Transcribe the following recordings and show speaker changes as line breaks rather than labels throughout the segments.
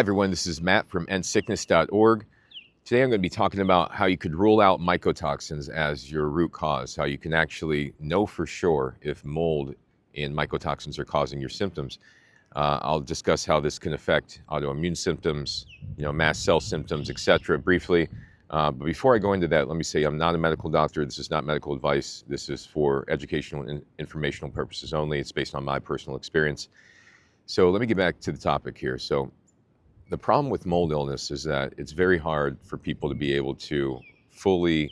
Everyone, this is Matt from endsickness.org. Today I'm going to be talking about how you could rule out mycotoxins as your root cause, how you can actually know for sure if mold and mycotoxins are causing your symptoms. I'll discuss how this can affect autoimmune symptoms, mast cell symptoms, etc. briefly. But before I go into that, let me say I'm not a medical doctor. This is not medical advice. This is for educational and informational purposes only. It's based on my personal experience. So let me get back to the topic here. So the problem with mold illness is that it's very hard for people to be able to fully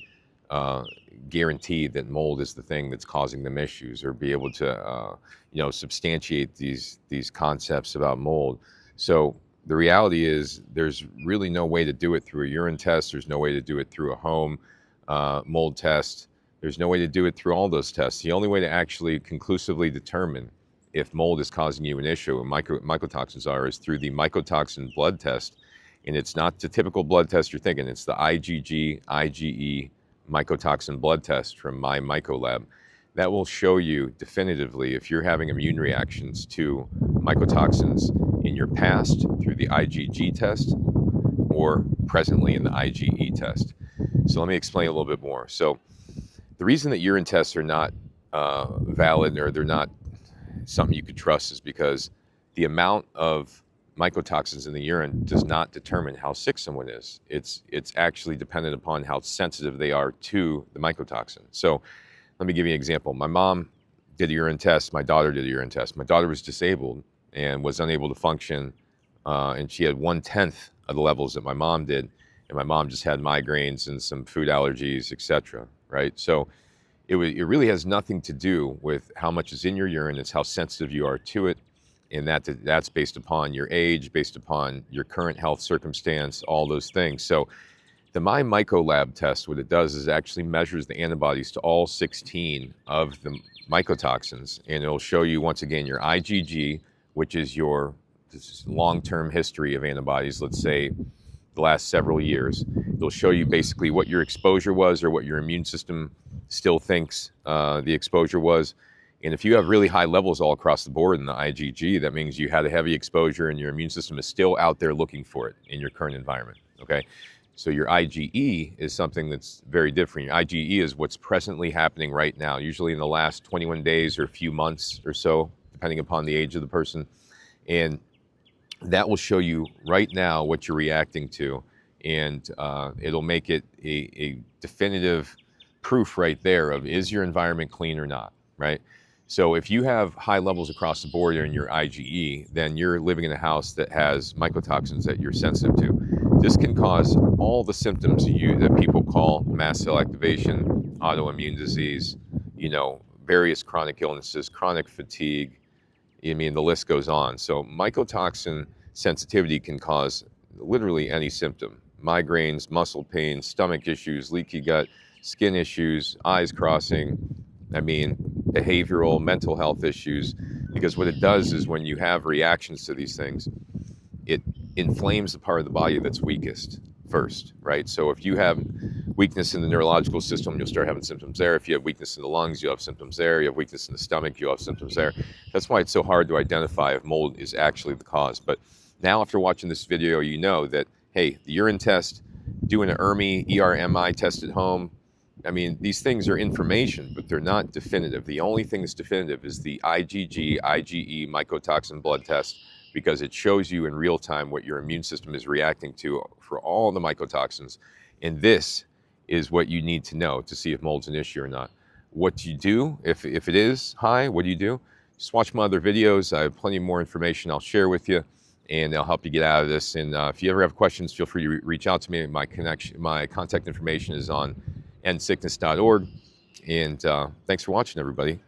guarantee that mold is the thing that's causing them issues, or be able to, substantiate these concepts about mold. So the reality is, there's really no way to do it through a urine test. There's no way to do it through a home mold test. There's no way to do it through all those tests. The only way to actually conclusively determine if mold is causing you an issue, and mycotoxins are, is through the mycotoxin blood test. And it's not the typical blood test you're thinking. It's the IgE mycotoxin blood test from my Mycolab. That will show you definitively if you're having immune reactions to mycotoxins in your past through the IgG test or presently in the IgE test. So let me explain a little bit more. So the reason that urine tests are not valid, or they're not something you could trust, is because the amount of mycotoxins in the urine does not determine how sick someone is. It's actually dependent upon how sensitive they are to the mycotoxin. So let me give you an example. My mom did a urine test. My daughter did a urine test. My daughter was disabled and was unable to function, and she had 1/10 of the levels that my mom did. And my mom just had migraines and some food allergies, etc. Right? So it really has nothing to do with how much is in your urine. It's how sensitive you are to it. And that's based upon your age, based upon your current health circumstance, all those things. So the Mycolab test, what it does is actually measures the antibodies to all 16 of the mycotoxins. And it'll show you, once again, your IgG, which is your long-term history of antibodies, let's say the last several years. It'll show you basically what your exposure was, or what your immune system still thinks the exposure was. And if you have really high levels all across the board in the IgG, that means you had a heavy exposure and your immune system is still out there looking for it in your current environment, okay? So your IgE is something that's very different. Your IgE is what's presently happening right now, usually in the last 21 days or a few months or so, depending upon the age of the person. And that will show you right now what you're reacting to. And it'll make it a definitive proof right there of, is your environment clean or not, right? So if you have high levels across the board in your IgE, then you're living in a house that has mycotoxins that you're sensitive to. This can cause all the symptoms that people call mast cell activation, autoimmune disease, various chronic illnesses, chronic fatigue. I mean, the list goes on. So mycotoxin sensitivity can cause literally any symptom: migraines, muscle pain, stomach issues, leaky gut, skin issues, eyes crossing, behavioral, mental health issues. Because what it does is, when you have reactions to these things, it inflames the part of the body that's weakest first, right? So if you have weakness in the neurological system, you'll start having symptoms there. If you have weakness in the lungs, you'll have symptoms there. You have weakness in the stomach, you'll have symptoms there. That's why it's so hard to identify if mold is actually the cause. But now, after watching this video, you know that, hey, the urine test, doing an ERMI test at home, these things are information, but they're not definitive. The only thing that's definitive is the IgG, IgE mycotoxin blood test, because it shows you in real time what your immune system is reacting to for all the mycotoxins. And this is what you need to know to see if mold's an issue or not. What do you do if it is high? What do you do? Just watch my other videos. I have plenty more information I'll share with you, and they'll help you get out of this. And if you ever have questions, feel free to reach out to me. My contact information is on endsickness.org. And thanks for watching, everybody.